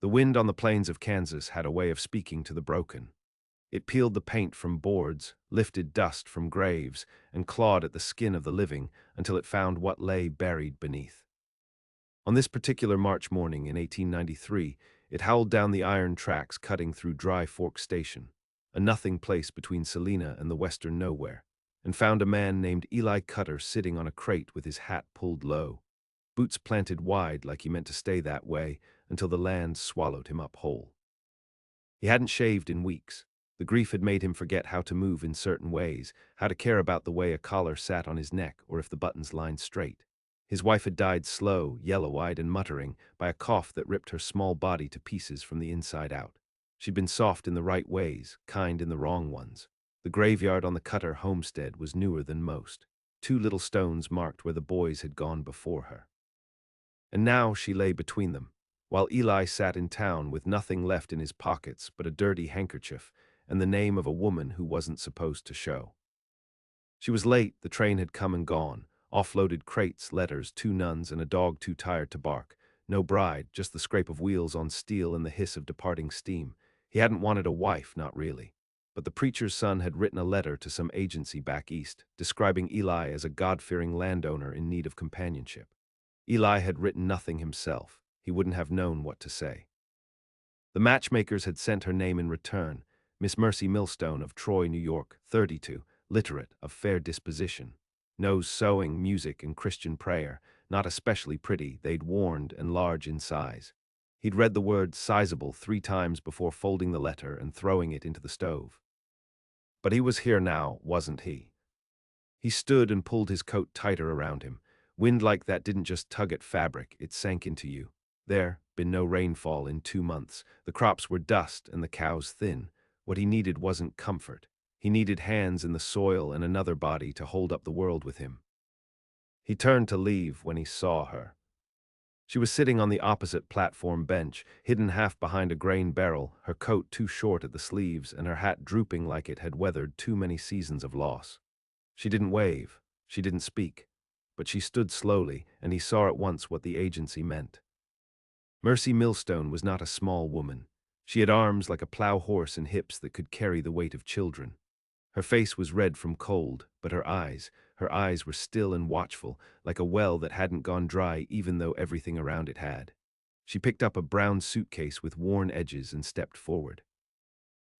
The wind on the plains of Kansas had a way of speaking to the broken. It peeled the paint from boards, lifted dust from graves, and clawed at the skin of the living until it found what lay buried beneath. On this particular March morning in 1893, it howled down the iron tracks cutting through Dry Fork Station, a nothing place between Salina and the western nowhere, and found a man named Eli Cutter sitting on a crate with his hat pulled low, boots planted wide like he meant to stay that way until the land swallowed him up whole. He hadn't shaved in weeks. The grief had made him forget how to move in certain ways, how to care about the way a collar sat on his neck or if the buttons lined straight. His wife had died slow, yellow-eyed and muttering, by a cough that ripped her small body to pieces from the inside out. She'd been soft in the right ways, kind in the wrong ones. The graveyard on the Cutter homestead was newer than most. 2 little stones marked where the boys had gone before her. And now she lay between them, while Eli sat in town with nothing left in his pockets but a dirty handkerchief and the name of a woman who wasn't supposed to show. She was late, the train had come and gone, offloaded crates, letters, 2 nuns, and a dog too tired to bark. No bride, just the scrape of wheels on steel and the hiss of departing steam. He hadn't wanted a wife, not really. But the preacher's son had written a letter to some agency back east, describing Eli as a God-fearing landowner in need of companionship. Eli had written nothing himself. He wouldn't have known what to say. The matchmakers had sent her name in return, Miss Mercy Millstone of Troy, New York, 32, literate, of fair disposition. Knows sewing, music, and Christian prayer, not especially pretty, they'd warned, and large in size. He'd read the word sizable 3 times before folding the letter and throwing it into the stove. But he was here now, wasn't he? He stood and pulled his coat tighter around him. Wind like that didn't just tug at fabric, it sank into you. There, been no rainfall in 2 months. The crops were dust and the cows thin. What he needed wasn't comfort. He needed hands in the soil and another body to hold up the world with him. He turned to leave when he saw her. She was sitting on the opposite platform bench, hidden half behind a grain barrel, her coat too short at the sleeves and her hat drooping like it had weathered too many seasons of loss. She didn't wave, she didn't speak, but she stood slowly, and he saw at once what the agency meant. Mercy Millstone was not a small woman. She had arms like a plow horse and hips that could carry the weight of children. Her face was red from cold, but her eyes were still and watchful, like a well that hadn't gone dry even though everything around it had. She picked up a brown suitcase with worn edges and stepped forward.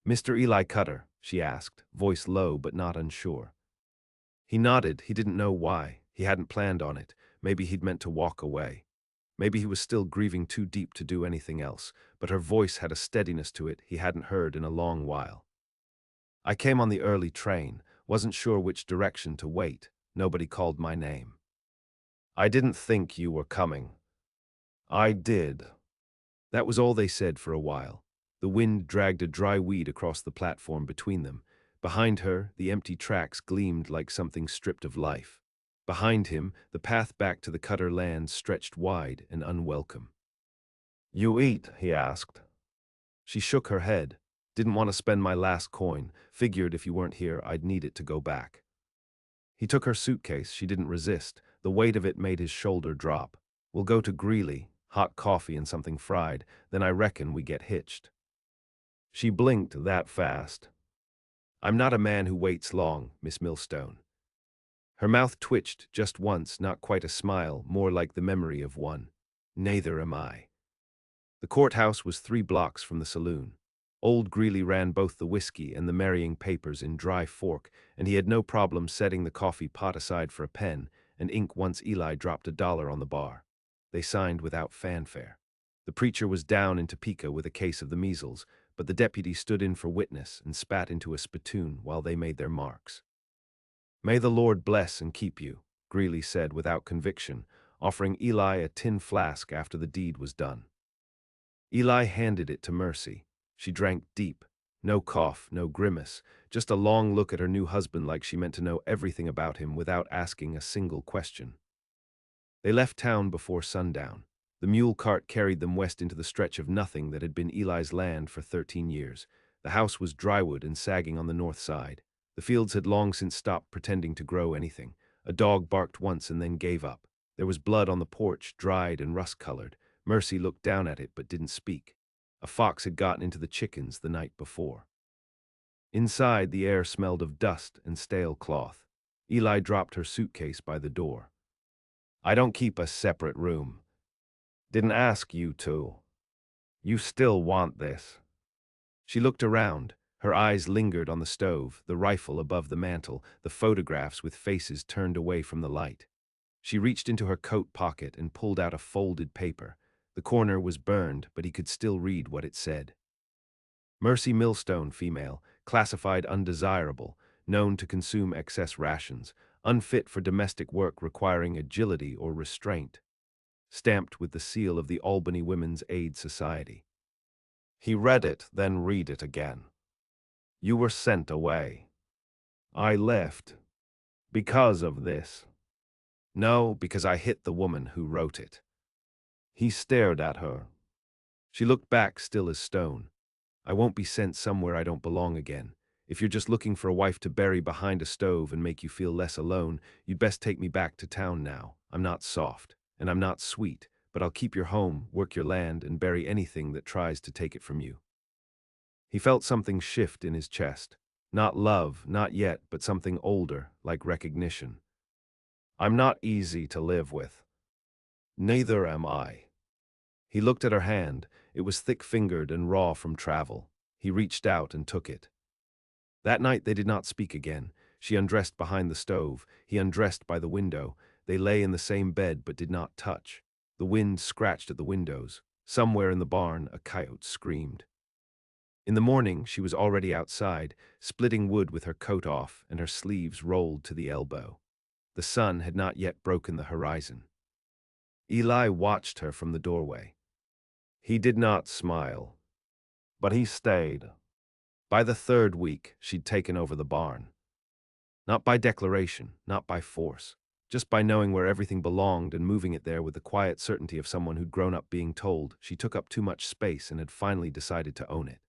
"Mr. Eli Cutter?" she asked, voice low but not unsure. He nodded. He didn't know why. He hadn't planned on it. Maybe he'd meant to walk away. Maybe he was still grieving too deep to do anything else, but her voice had a steadiness to it he hadn't heard in a long while. "I came on the early train, wasn't sure which direction to wait. Nobody called my name." "I didn't think you were coming." "I did." That was all they said for a while. The wind dragged a dry weed across the platform between them. Behind her, the empty tracks gleamed like something stripped of life. Behind him, the path back to the Cutter land stretched wide and unwelcome. "You eat?" he asked. She shook her head. "Didn't want to spend my last coin. Figured if you weren't here, I'd need it to go back." He took her suitcase. She didn't resist. The weight of it made his shoulder drop. "We'll go to Greeley, hot coffee and something fried, then I reckon we get hitched." She blinked that fast. "I'm not a man who waits long, Miss Millstone." Her mouth twitched just once, not quite a smile, more like the memory of one. "Neither am I." The courthouse was 3 blocks from the saloon. Old Greeley ran both the whiskey and the marrying papers in Dry Fork, and he had no problem setting the coffee pot aside for a pen and ink once Eli dropped $1 on the bar. They signed without fanfare. The preacher was down in Topeka with a case of the measles, but the deputy stood in for witness and spat into a spittoon while they made their marks. "May the Lord bless and keep you," Greeley said without conviction, offering Eli a tin flask after the deed was done. Eli handed it to Mercy. She drank deep. No cough, no grimace, just a long look at her new husband like she meant to know everything about him without asking a single question. They left town before sundown. The mule cart carried them west into the stretch of nothing that had been Eli's land for 13 years. The house was drywood and sagging on the north side. The fields had long since stopped pretending to grow anything. A dog barked once and then gave up. There was blood on the porch, dried and rust-colored. Mercy looked down at it but didn't speak. A fox had gotten into the chickens the night before. Inside, the air smelled of dust and stale cloth. Eli dropped her suitcase by the door. I don't keep a separate room. Didn't ask you to. You still want this? She looked around. Her eyes lingered on the stove, the rifle above the mantel, the photographs with faces turned away from the light. She reached into her coat pocket and pulled out a folded paper. The corner was burned, but he could still read what it said. Mercy Millstone, female, classified undesirable, known to consume excess rations, unfit for domestic work requiring agility or restraint. Stamped with the seal of the Albany Women's Aid Society. He read it, then read it again. You were sent away. I left. Because of this. No, because I hit the woman who wrote it. He stared at her. She looked back, still as stone. I won't be sent somewhere I don't belong again. If you're just looking for a wife to bury behind a stove and make you feel less alone, you'd best take me back to town now. I'm not soft, and I'm not sweet, but I'll keep your home, work your land, and bury anything that tries to take it from you. He felt something shift in his chest. Not love, not yet, but something older, like recognition. I'm not easy to live with. Neither am I. He looked at her hand. It was thick-fingered and raw from travel. He reached out and took it. That night they did not speak again. She undressed behind the stove. He undressed by the window. They lay in the same bed but did not touch. The wind scratched at the windows. Somewhere in the barn, a coyote screamed. In the morning, she was already outside, splitting wood with her coat off and her sleeves rolled to the elbow. The sun had not yet broken the horizon. Eli watched her from the doorway. He did not smile, but he stayed. By the third week, she'd taken over the barn. Not by declaration, not by force, just by knowing where everything belonged and moving it there with the quiet certainty of someone who'd grown up being told she took up too much space and had finally decided to own it.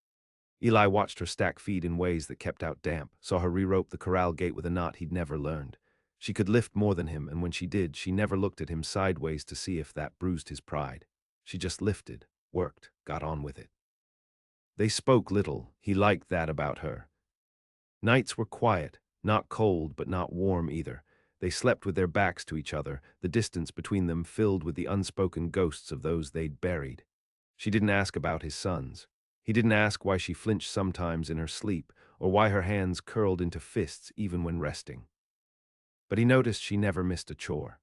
Eli watched her stack feed in ways that kept out damp, saw her re-rope the corral gate with a knot he'd never learned. She could lift more than him, and when she did, she never looked at him sideways to see if that bruised his pride. She just lifted, worked, got on with it. They spoke little. He liked that about her. Nights were quiet, not cold but not warm either. They slept with their backs to each other, the distance between them filled with the unspoken ghosts of those they'd buried. She didn't ask about his sons. He didn't ask why she flinched sometimes in her sleep, or why her hands curled into fists even when resting. But he noticed she never missed a chore.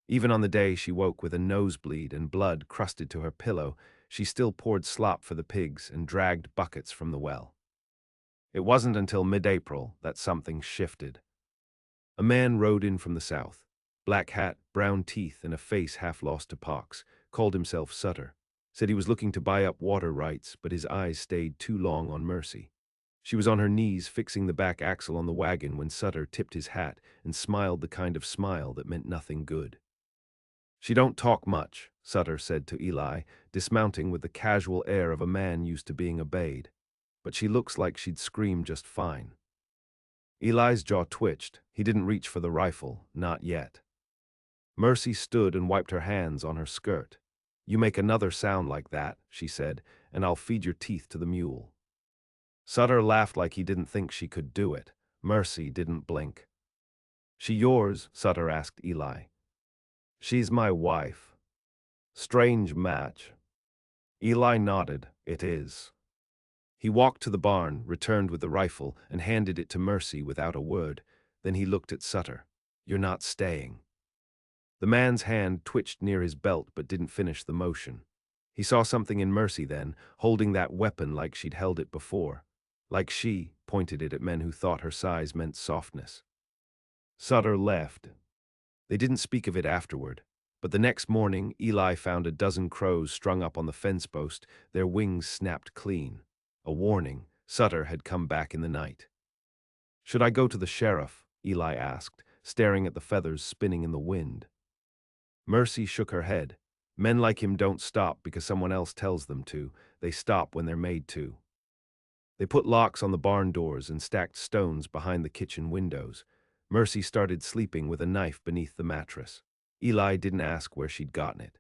Even on the day she woke with a nosebleed and blood crusted to her pillow, she still poured slop for the pigs and dragged buckets from the well. It wasn't until mid-April that something shifted. A man rode in from the south. Black hat, brown teeth, and a face half lost to pox. Called himself Sutter. Said he was looking to buy up water rights, but his eyes stayed too long on Mercy. She was on her knees fixing the back axle on the wagon when Sutter tipped his hat and smiled the kind of smile that meant nothing good. She don't talk much, Sutter said to Eli, dismounting with the casual air of a man used to being obeyed. But she looks like she'd scream just fine. Eli's jaw twitched. He didn't reach for the rifle, not yet. Mercy stood and wiped her hands on her skirt. You make another sound like that, she said, and I'll feed your teeth to the mule. Sutter laughed like he didn't think she could do it. Mercy didn't blink. She yours? Sutter asked Eli. She's my wife. Strange match. Eli nodded. It is. He walked to the barn, returned with the rifle, and handed it to Mercy without a word. Then he looked at Sutter. You're not staying. The man's hand twitched near his belt but didn't finish the motion. He saw something in Mercy then, holding that weapon like she'd held it before. Like she pointed it at men who thought her size meant softness. Sutter left. They didn't speak of it afterward, but the next morning Eli found a dozen crows strung up on the fence post, their wings snapped clean. A warning. Sutter had come back in the night. Should I go to the sheriff? Eli asked, staring at the feathers spinning in the wind. Mercy shook her head. Men like him don't stop because someone else tells them to. They stop when they're made to. They put locks on the barn doors and stacked stones behind the kitchen windows. Mercy started sleeping with a knife beneath the mattress. Eli didn't ask where she'd gotten it.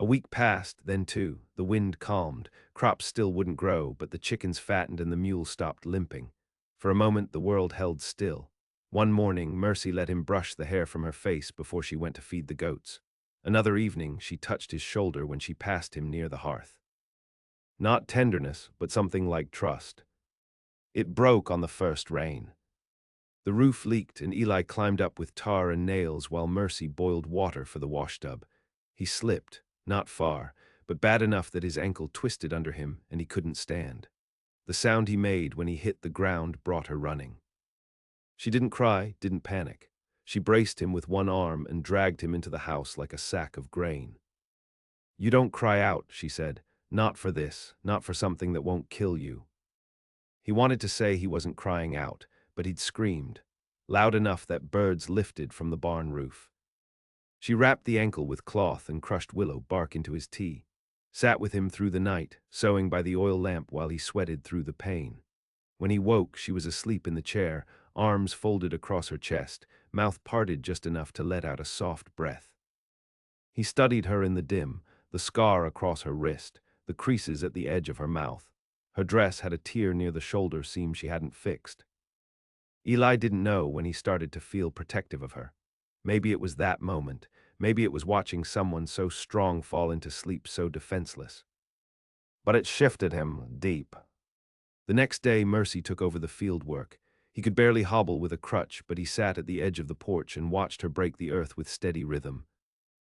A week passed, then two. The wind calmed. Crops still wouldn't grow, but the chickens fattened and the mule stopped limping. For a moment, the world held still. One morning, Mercy let him brush the hair from her face before she went to feed the goats. Another evening, she touched his shoulder when she passed him near the hearth. Not tenderness, but something like trust. It broke on the first rain. The roof leaked, and Eli climbed up with tar and nails while Mercy boiled water for the washtub. He slipped, not far, but bad enough that his ankle twisted under him and he couldn't stand. The sound he made when he hit the ground brought her running. She didn't cry, didn't panic. She braced him with one arm and dragged him into the house like a sack of grain. "You don't cry out," she said. "Not for this, not for something that won't kill you." He wanted to say he wasn't crying out, but he'd screamed, loud enough that birds lifted from the barn roof. She wrapped the ankle with cloth and crushed willow bark into his tea, sat with him through the night, sewing by the oil lamp while he sweated through the pain. When he woke, she was asleep in the chair, arms folded across her chest, mouth parted just enough to let out a soft breath. He studied her in the dim, the scar across her wrist, the creases at the edge of her mouth. Her dress had a tear near the shoulder seam she hadn't fixed. Eli didn't know when he started to feel protective of her. Maybe it was that moment. Maybe it was watching someone so strong fall into sleep so defenseless. But it shifted him deep. The next day, Mercy took over the field work. He could barely hobble with a crutch, but he sat at the edge of the porch and watched her break the earth with steady rhythm.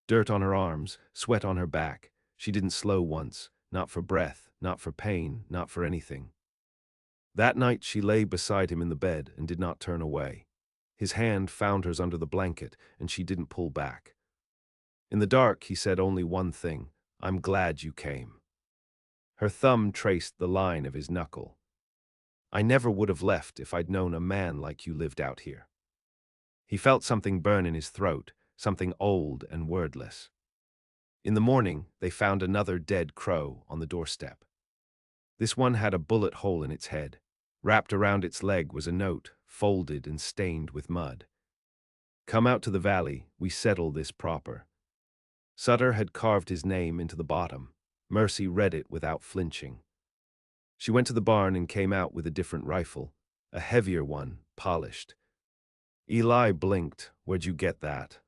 Dirt on her arms, sweat on her back. She didn't slow once, not for breath, not for pain, not for anything. That night she lay beside him in the bed and did not turn away. His hand found hers under the blanket, and she didn't pull back. In the dark, he said only one thing: "I'm glad you came." Her thumb traced the line of his knuckle. "I never would have left if I'd known a man like you lived out here." He felt something burn in his throat, something old and wordless. In the morning, they found another dead crow on the doorstep. This one had a bullet hole in its head. Wrapped around its leg was a note, folded and stained with mud. "Come out to the valley, we settle this proper." Sutter had carved his name into the bottom. Mercy read it without flinching. She went to the barn and came out with a different rifle, a heavier one, polished. Eli blinked. "Where'd you get that?"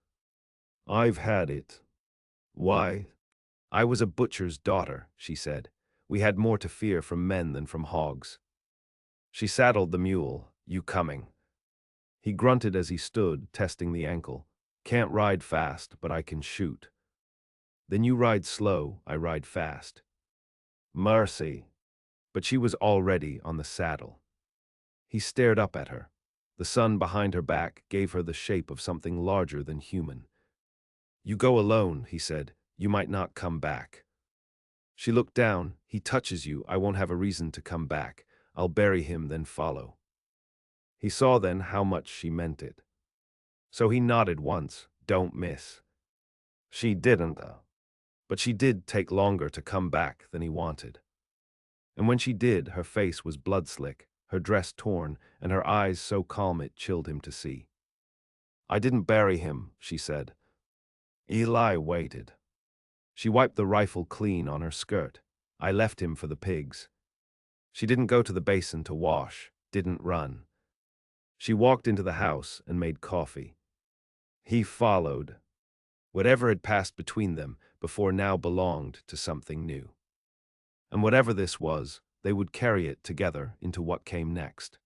"I've had it." "Why?" "I was a butcher's daughter," she said. "We had more to fear from men than from hogs." She saddled the mule. "You coming?" He grunted as he stood, testing the ankle. "Can't ride fast, but I can shoot." "Then you ride slow, I ride fast." "Mercy." But she was already on the saddle. He stared up at her. The sun behind her back gave her the shape of something larger than human. "You go alone," he said. "You might not come back." She looked down. "He touches you, I won't have a reason to come back. I'll bury him, then follow." He saw then how much she meant it. So he nodded once. "Don't miss." She didn't, but she did take longer to come back than he wanted. And when she did, her face was blood-slick, her dress torn, and her eyes so calm it chilled him to see. "I didn't bury him," she said. Eli waited. She wiped the rifle clean on her skirt. "I left him for the pigs." She didn't go to the basin to wash, didn't run. She walked into the house and made coffee. He followed. Whatever had passed between them before now belonged to something new. And whatever this was, they would carry it together into what came next.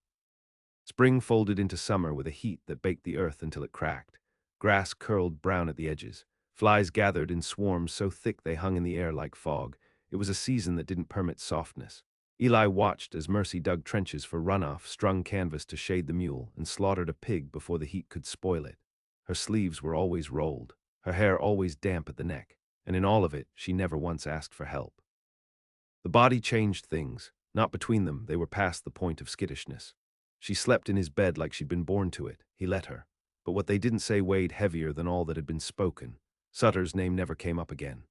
Spring folded into summer with a heat that baked the earth until it cracked. Grass curled brown at the edges. Flies gathered in swarms so thick they hung in the air like fog. It was a season that didn't permit softness. Eli watched as Mercy dug trenches for runoff, strung canvas to shade the mule, and slaughtered a pig before the heat could spoil it. Her sleeves were always rolled, her hair always damp at the neck, and in all of it, she never once asked for help. The body changed things. Not between them, they were past the point of skittishness. She slept in his bed like she'd been born to it. He let her. But what they didn't say weighed heavier than all that had been spoken. Sutter's name never came up again.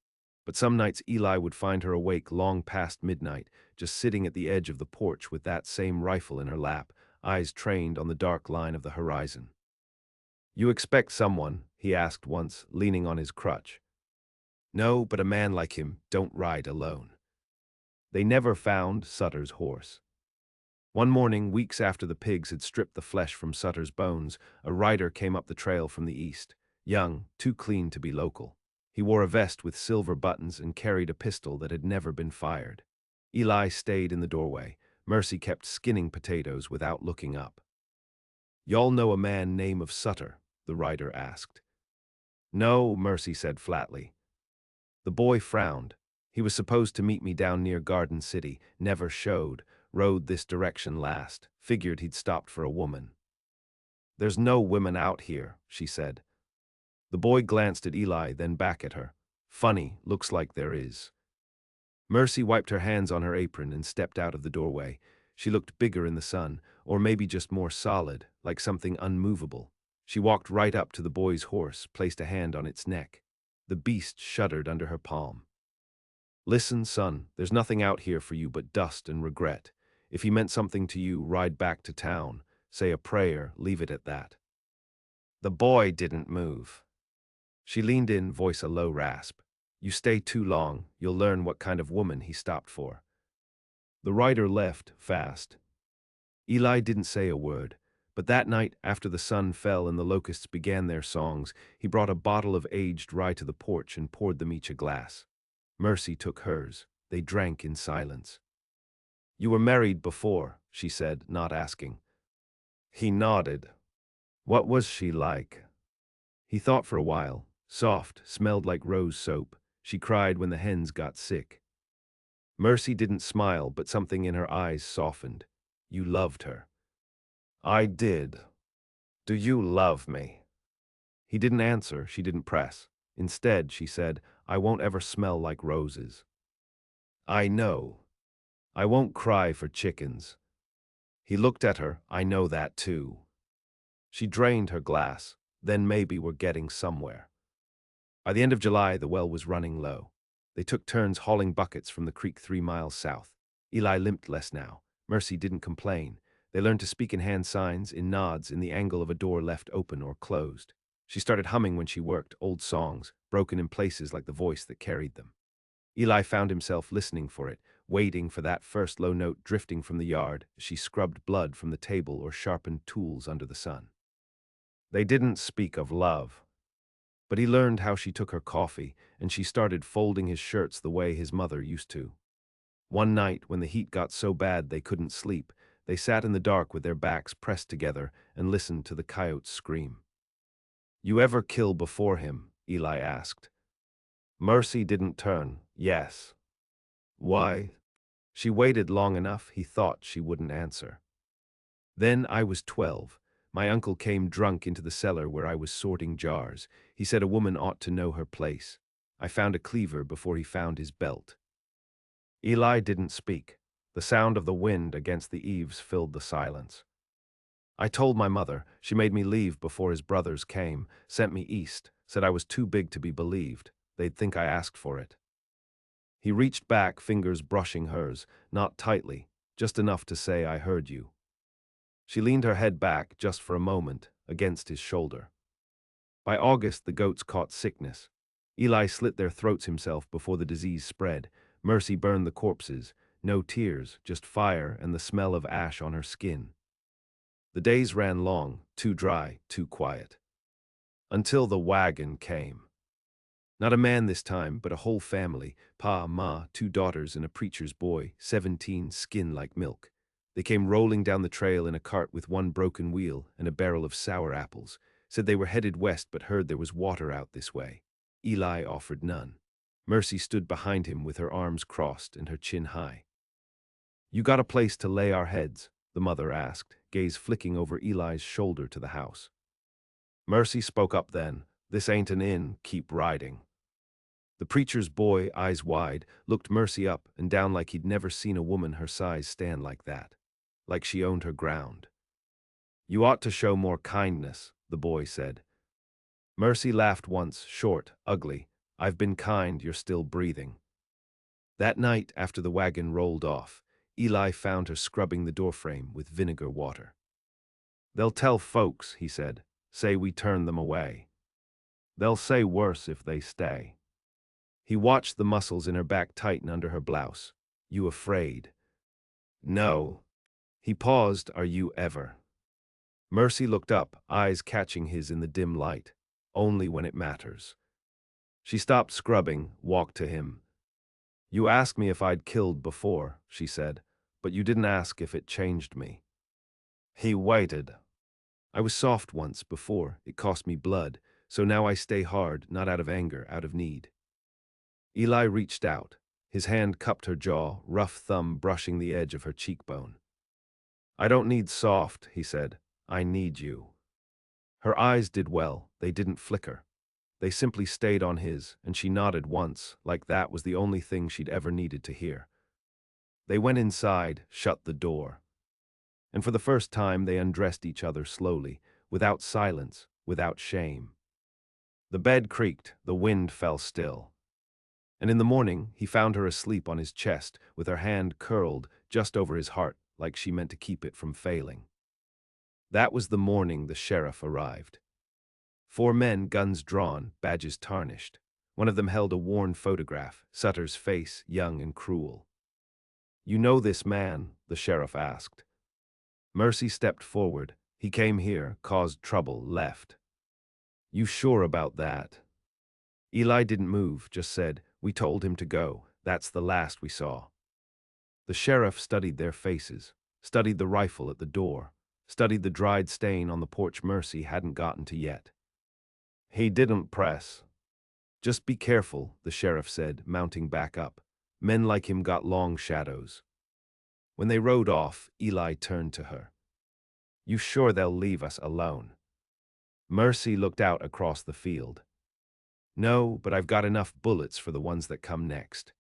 But some nights Eli would find her awake long past midnight, just sitting at the edge of the porch with that same rifle in her lap, eyes trained on the dark line of the horizon. "You expect someone?" he asked once, leaning on his crutch. No, but a man like him don't ride alone. They never found Sutter's horse. One morning, weeks after the pigs had stripped the flesh from Sutter's bones, a rider came up the trail from the east, young, too clean to be local. He wore a vest with silver buttons and carried a pistol that had never been fired. Eli stayed in the doorway. Mercy kept skinning potatoes without looking up. "Y'all know a man name of Sutter?" the rider asked. "No," Mercy said flatly. The boy frowned. He was supposed to meet me down near Garden City, never showed, rode this direction last, figured he'd stopped for a woman. "There's no women out here," she said. The boy glanced at Eli, then back at her. "Funny, looks like there is." Mercy wiped her hands on her apron and stepped out of the doorway. She looked bigger in the sun, or maybe just more solid, like something unmovable. She walked right up to the boy's horse, placed a hand on its neck. The beast shuddered under her palm. "Listen, son, there's nothing out here for you but dust and regret. If he meant something to you, ride back to town. Say a prayer, leave it at that." The boy didn't move. She leaned in, voice a low rasp. "You stay too long, you'll learn what kind of woman he stopped for." The rider left, fast. Eli didn't say a word, but that night, after the sun fell and the locusts began their songs, he brought a bottle of aged rye to the porch and poured them each a glass. Mercy took hers. They drank in silence. "You were married before," she said, not asking. He nodded. "What was she like?" He thought for a while. Soft, smelled like rose soap. She cried when the hens got sick. Mercy didn't smile, but something in her eyes softened. "You loved her." "I did. Do you love me?" He didn't answer, she didn't press. Instead, she said, "I won't ever smell like roses." "I know. I won't cry for chickens." He looked at her. "I know that too." She drained her glass. "Then maybe we're getting somewhere." By the end of July, the well was running low. They took turns hauling buckets from the creek 3 miles south. Eli limped less now. Mercy didn't complain. They learned to speak in hand signs, in nods, in the angle of a door left open or closed. She started humming when she worked, old songs, broken in places like the voice that carried them. Eli found himself listening for it, waiting for that first low note drifting from the yard as she scrubbed blood from the table or sharpened tools under the sun. They didn't speak of love. But he learned how she took her coffee, and she started folding his shirts the way his mother used to. One night, when the heat got so bad they couldn't sleep, they sat in the dark with their backs pressed together and listened to the coyotes scream. "You ever kill before him?" Eli asked. Mercy didn't turn. "Yes." "Why?" She waited long enough, he thought she wouldn't answer. "Then I was 12. My uncle came drunk into the cellar where I was sorting jars. He said a woman ought to know her place. I found a cleaver before he found his belt." Eli didn't speak. The sound of the wind against the eaves filled the silence. "I told my mother. She made me leave before his brothers came, sent me east, said I was too big to be believed. They'd think I asked for it." He reached back, fingers brushing hers, not tightly, just enough to say, "I heard you." She leaned her head back, just for a moment, against his shoulder. By August, the goats caught sickness. Eli slit their throats himself before the disease spread. Mercy burned the corpses. No tears, just fire and the smell of ash on her skin. The days ran long, too dry, too quiet. Until the wagon came. Not a man this time, but a whole family, pa, ma, 2 daughters and a preacher's boy, 17, skin like milk. They came rolling down the trail in a cart with one broken wheel and a barrel of sour apples. Said they were headed west but heard there was water out this way. Eli offered none. Mercy stood behind him with her arms crossed and her chin high. "You got a place to lay our heads?" the mother asked, gaze flicking over Eli's shoulder to the house. Mercy spoke up then. "This ain't an inn, keep riding." The preacher's boy, eyes wide, looked Mercy up and down like he'd never seen a woman her size stand like that. Like she owned her ground. "You ought to show more kindness," the boy said. Mercy laughed once, short, ugly. "I've been kind, you're still breathing." That night, after the wagon rolled off, Eli found her scrubbing the doorframe with vinegar water. "They'll tell folks," he said. "Say we turned them away. They'll say worse if they stay." He watched the muscles in her back tighten under her blouse. You afraid? No. He paused. Are you ever? Mercy looked up, eyes catching his in the dim light. Only when it matters. She stopped scrubbing, walked to him. You asked me if I'd killed before, she said, but you didn't ask if it changed me. He waited. I was soft once before, it cost me blood, so now I stay hard, not out of anger, out of need. Eli reached out. His hand cupped her jaw, rough thumb brushing the edge of her cheekbone. I don't need soft, he said. I need you. Her eyes did well, they didn't flicker. They simply stayed on his, and she nodded once, like that was the only thing she'd ever needed to hear. They went inside, shut the door. And for the first time they undressed each other slowly, without silence, without shame. The bed creaked, the wind fell still. And in the morning he found her asleep on his chest, with her hand curled just over his heart, like she meant to keep it from failing. That was the morning the sheriff arrived. 4 men, guns drawn, badges tarnished. One of them held a worn photograph, Sutter's face, young and cruel. You know this man? The sheriff asked. Mercy stepped forward. He came here, caused trouble, left. You sure about that? Eli didn't move, just said, we told him to go. That's the last we saw. The sheriff studied their faces, studied the rifle at the door, studied the dried stain on the porch Mercy hadn't gotten to yet. He didn't press. Just be careful, the sheriff said, mounting back up. Men like him got long shadows. When they rode off, Eli turned to her. You sure they'll leave us alone? Mercy looked out across the field. No, but I've got enough bullets for the ones that come next.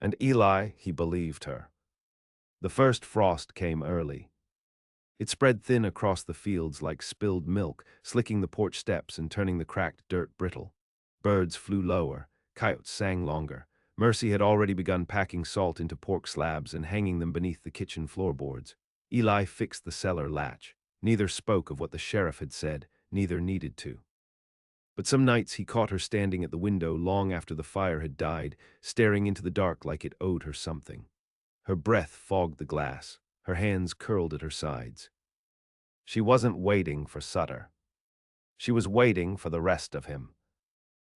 And Eli, he believed her. The first frost came early. It spread thin across the fields like spilled milk, slicking the porch steps and turning the cracked dirt brittle. Birds flew lower, coyotes sang longer. Mercy had already begun packing salt into pork slabs and hanging them beneath the kitchen floorboards. Eli fixed the cellar latch. Neither spoke of what the sheriff had said, neither needed to. But some nights he caught her standing at the window long after the fire had died, staring into the dark like it owed her something. Her breath fogged the glass, her hands curled at her sides. She wasn't waiting for Sutter. She was waiting for the rest of him.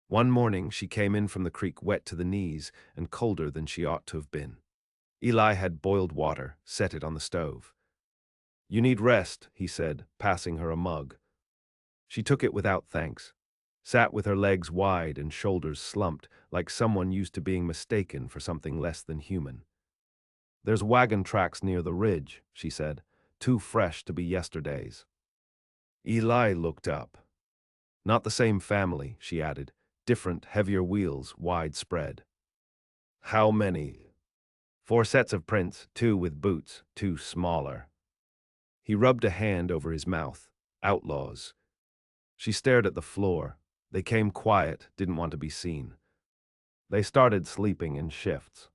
One morning she came in from the creek wet to the knees and colder than she ought to have been. Eli had boiled water, set it on the stove. You need rest, he said, passing her a mug. She took it without thanks, sat with her legs wide and shoulders slumped, like someone used to being mistaken for something less than human. There's wagon tracks near the ridge, she said, too fresh to be yesterday's. Eli looked up. Not the same family, she added, different, heavier wheels, widespread. How many? 4 sets of prints, 2 with boots, 2 smaller. He rubbed a hand over his mouth. Outlaws. She stared at the floor. They came quiet, didn't want to be seen. They started sleeping in shifts.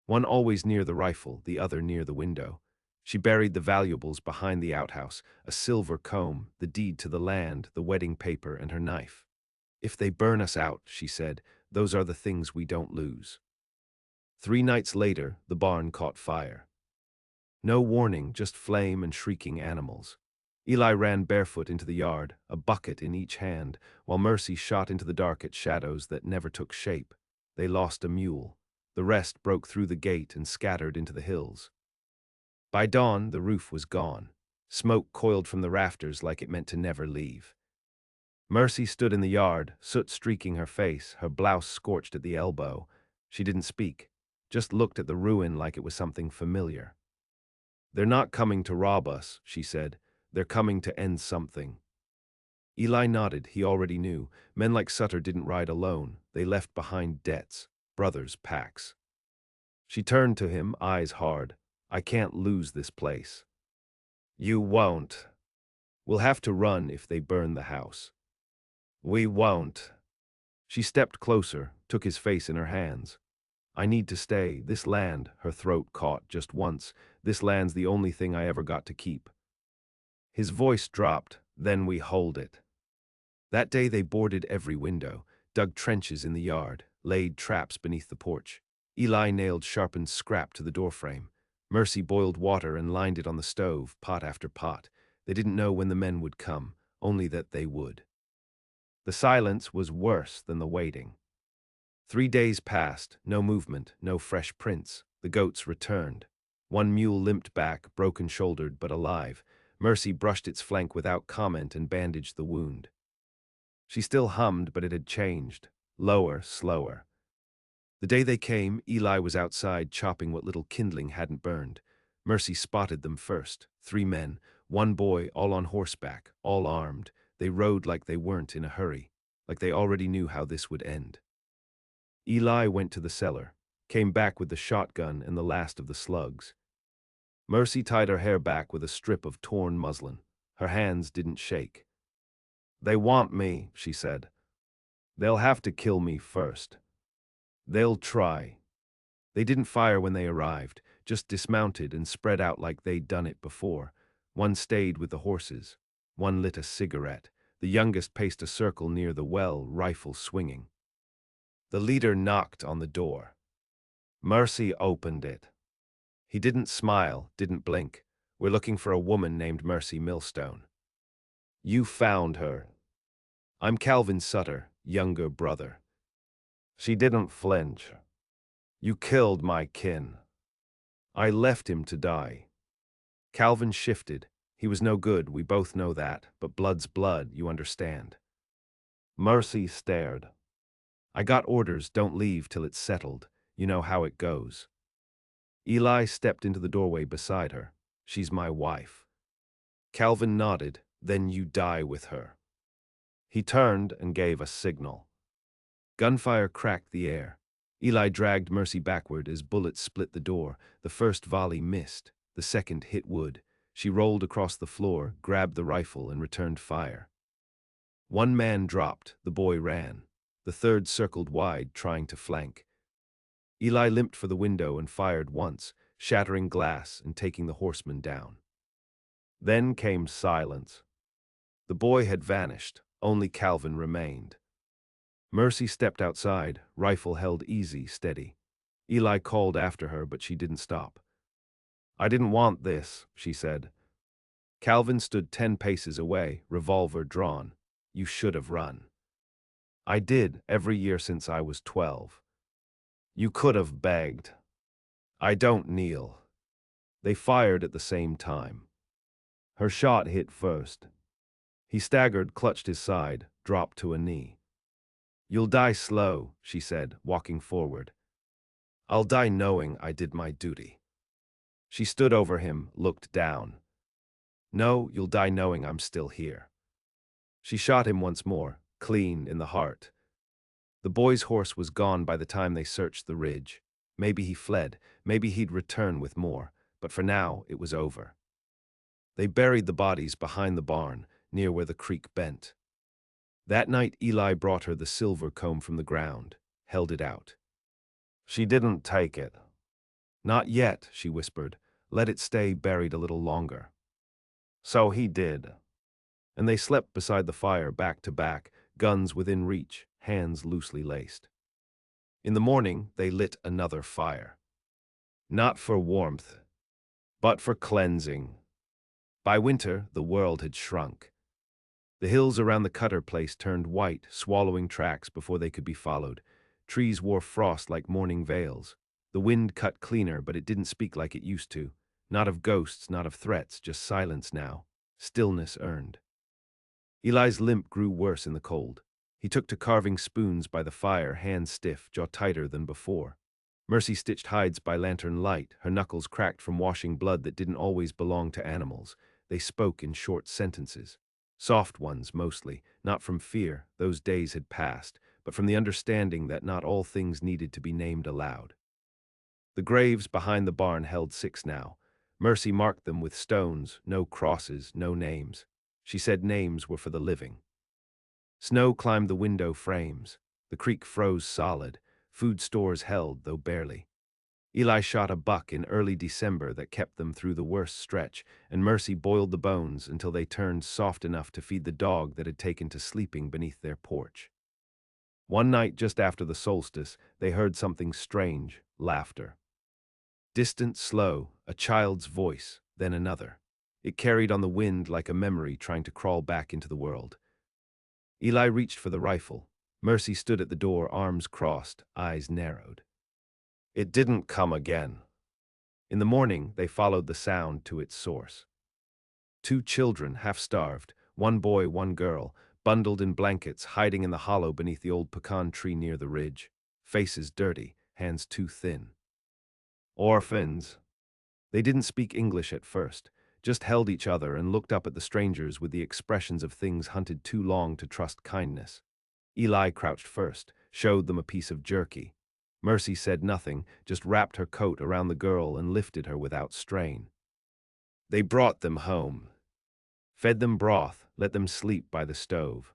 One always near the rifle, the other near the window. She buried the valuables behind the outhouse, a silver comb, the deed to the land, the wedding paper, and her knife. If they burn us out, she said, those are the things we don't lose. 3 nights later, the barn caught fire. No warning, just flame and shrieking animals. Eli ran barefoot into the yard, a bucket in each hand, while Mercy shot into the dark at shadows that never took shape. They lost a mule. The rest broke through the gate and scattered into the hills. By dawn, the roof was gone. Smoke coiled from the rafters like it meant to never leave. Mercy stood in the yard, soot streaking her face, her blouse scorched at the elbow. She didn't speak, just looked at the ruin like it was something familiar. They're not coming to rob us, she said. They're coming to end something. Eli nodded. He already knew. Men like Sutter didn't ride alone. They left behind debts, brothers, packs. She turned to him, eyes hard. I can't lose this place. You won't. We'll have to run if they burn the house. We won't. She stepped closer, took his face in her hands. I need to stay. This land, her throat caught just once. This land's the only thing I ever got to keep. His voice dropped, then we hold it. That day they boarded every window, dug trenches in the yard. laid traps beneath the porch. Eli nailed sharpened scrap to the doorframe. Mercy boiled water and lined it on the stove, pot after pot. They didn't know when the men would come, only that they would. The silence was worse than the waiting. 3 days passed, no movement, no fresh prints. The goats returned. One mule limped back, broken-shouldered but alive. Mercy brushed its flank without comment and bandaged the wound. She still hummed, but it had changed. Lower, slower. The day they came, Eli was outside chopping what little kindling hadn't burned. Mercy spotted them first. 3 men, 1 boy, all on horseback, all armed. They rode like they weren't in a hurry, like they already knew how this would end. Eli went to the cellar, came back with the shotgun and the last of the slugs. Mercy tied her hair back with a strip of torn muslin. Her hands didn't shake. "They want me," she said. "They'll have to kill me first. They'll try." They didn't fire when they arrived, just dismounted and spread out like they'd done it before. One stayed with the horses. One lit a cigarette. The youngest paced a circle near the well, rifle swinging. The leader knocked on the door. Mercy opened it. He didn't smile, didn't blink. "We're looking for a woman named Mercy Millstone." "You found her." "I'm Calvin Sutter, younger brother." She didn't flinch. "You killed my kin." "I left him to die." Calvin shifted. "He was no good, we both know that, but blood's blood, you understand." Mercy stared. "I got orders, don't leave till it's settled. You know how it goes." Eli stepped into the doorway beside her. "She's my wife." Calvin nodded. "Then you die with her." He turned and gave a signal. Gunfire cracked the air. Eli dragged Mercy backward as bullets split the door. The first volley missed. The second hit wood. She rolled across the floor, grabbed the rifle, and returned fire. 1 man dropped. The boy ran. The third circled wide, trying to flank. Eli limped for the window and fired once, shattering glass and taking the horseman down. Then came silence. The boy had vanished. Only Calvin remained. Mercy stepped outside, rifle held easy, steady. Eli called after her, but she didn't stop. "I didn't want this," she said. Calvin stood 10 paces away, revolver drawn. "You should have run." "I did, every year since I was 12. "You could have begged." "I don't kneel." They fired at the same time. Her shot hit first. He staggered, clutched his side, dropped to a knee. "You'll die slow," she said, walking forward. "I'll die knowing I did my duty." She stood over him, looked down. "No, you'll die knowing I'm still here." She shot him once more, clean in the heart. The boy's horse was gone by the time they searched the ridge. Maybe he fled, maybe he'd return with more, but for now it was over. They buried the bodies behind the barn, near where the creek bent. That night Eli brought her the silver comb from the ground, held it out. She didn't take it. "Not yet," she whispered. "Let it stay buried a little longer." So he did. And they slept beside the fire, back to back, guns within reach, hands loosely laced. In the morning, they lit another fire. Not for warmth, but for cleansing. By winter, the world had shrunk. The hills around the Cutter place turned white, swallowing tracks before they could be followed. Trees wore frost like morning veils. The wind cut cleaner, but it didn't speak like it used to. Not of ghosts, not of threats, just silence now. Stillness earned. Eli's limp grew worse in the cold. He took to carving spoons by the fire, hands stiff, jaw tighter than before. Mercy stitched hides by lantern light, her knuckles cracked from washing blood that didn't always belong to animals. They spoke in short sentences. Soft ones, mostly, not from fear, those days had passed, but from the understanding that not all things needed to be named aloud. The graves behind the barn held 6 now. Mercy marked them with stones, no crosses, no names. She said names were for the living. Snow climbed the window frames. The creek froze solid. Food stores held, though barely. Eli shot a buck in early December that kept them through the worst stretch, and Mercy boiled the bones until they turned soft enough to feed the dog that had taken to sleeping beneath their porch. One night just after the solstice, they heard something strange, laughter. Distant, slow, a child's voice, then another. It carried on the wind like a memory trying to crawl back into the world. Eli reached for the rifle. Mercy stood at the door, arms crossed, eyes narrowed. It didn't come again. In the morning, they followed the sound to its source. Two children, half-starved, one boy, one girl, bundled in blankets, hiding in the hollow beneath the old pecan tree near the ridge. Faces dirty, hands too thin. Orphans. They didn't speak English at first, just held each other and looked up at the strangers with the expressions of things hunted too long to trust kindness. Eli crouched first, showed them a piece of jerky. Mercy said nothing, just wrapped her coat around the girl and lifted her without strain. They brought them home. Fed them broth, let them sleep by the stove.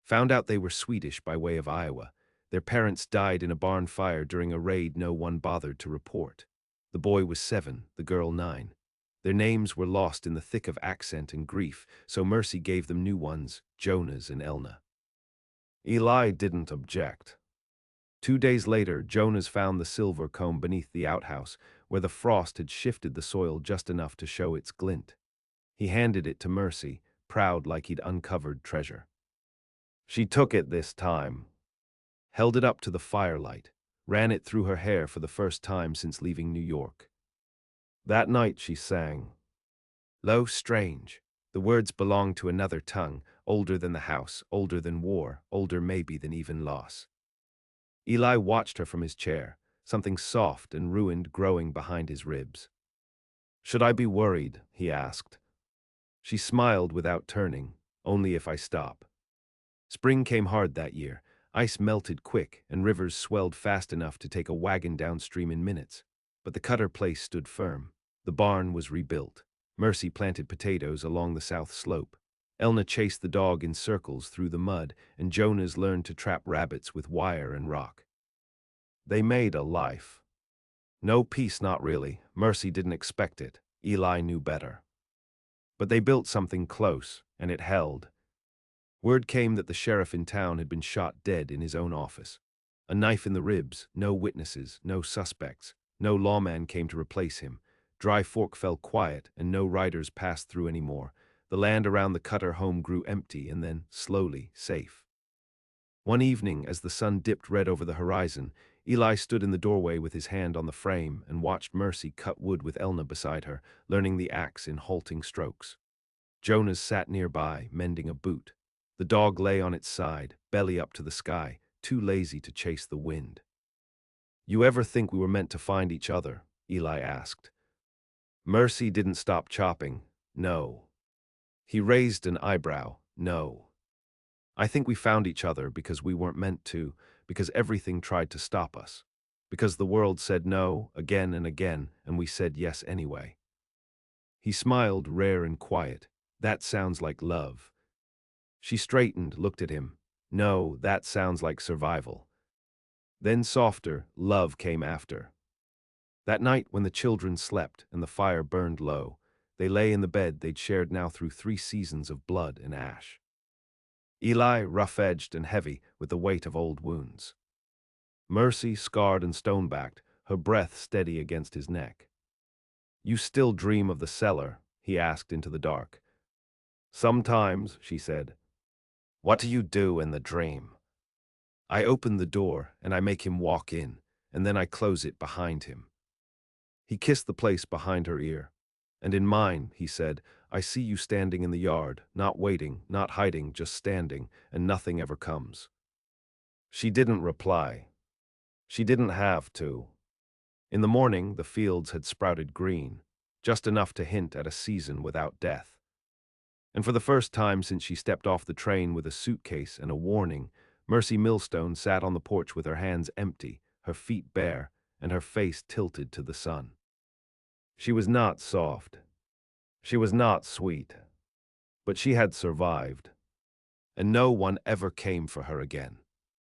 Found out they were Swedish by way of Iowa. Their parents died in a barn fire during a raid no one bothered to report. The boy was 7, the girl 9. Their names were lost in the thick of accent and grief, so Mercy gave them new ones, Jonas and Elna. Eli didn't object. 2 days later, Jonas found the silver comb beneath the outhouse, where the frost had shifted the soil just enough to show its glint. He handed it to Mercy, proud like he'd uncovered treasure. She took it this time, held it up to the firelight, ran it through her hair for the first time since leaving New York. That night she sang. Low, strange. The words belonged to another tongue, older than the house, older than war, older maybe than even loss. Eli watched her from his chair, something soft and ruined growing behind his ribs. Should I be worried? He asked. She smiled without turning, only if I stop. Spring came hard that year. Ice melted quick, and rivers swelled fast enough to take a wagon downstream in minutes. But the Cutter place stood firm. The barn was rebuilt. Mercy planted potatoes along the south slope. Elna chased the dog in circles through the mud, and Jonas learned to trap rabbits with wire and rock. They made a life. No peace, not really. Mercy didn't expect it. Eli knew better. But they built something close, and it held. Word came that the sheriff in town had been shot dead in his own office. A knife in the ribs, no witnesses, no suspects. No lawman came to replace him. Dry Fork fell quiet, and no riders passed through anymore. The land around the Cutter home grew empty and then, slowly, safe. One evening, as the sun dipped red over the horizon, Eli stood in the doorway with his hand on the frame and watched Mercy cut wood with Elna beside her, learning the axe in halting strokes. Jonas sat nearby, mending a boot. The dog lay on its side, belly up to the sky, too lazy to chase the wind. You ever think we were meant to find each other? Eli asked. Mercy didn't stop chopping. No. He raised an eyebrow. No. I think we found each other because we weren't meant to, because everything tried to stop us. Because the world said no again and again, and we said yes anyway. He smiled, rare and quiet. That sounds like love. She straightened, looked at him. No, that sounds like survival. Then softer, love came after. That night when the children slept and the fire burned low, they lay in the bed they'd shared now through 3 seasons of blood and ash. Eli, rough-edged and heavy with the weight of old wounds. Mercy, scarred and stone-backed, her breath steady against his neck. You still dream of the cellar? He asked into the dark. Sometimes, she said. What do you do in the dream? I open the door and I make him walk in, and then I close it behind him. He kissed the place behind her ear. And in mine, he said, I see you standing in the yard, not waiting, not hiding, just standing, and nothing ever comes. She didn't reply. She didn't have to. In the morning, the fields had sprouted green, just enough to hint at a season without death. And for the first time since she stepped off the train with a suitcase and a warning, Mercy Millstone sat on the porch with her hands empty, her feet bare, and her face tilted to the sun. She was not soft. She was not sweet. But she had survived. And no one ever came for her again.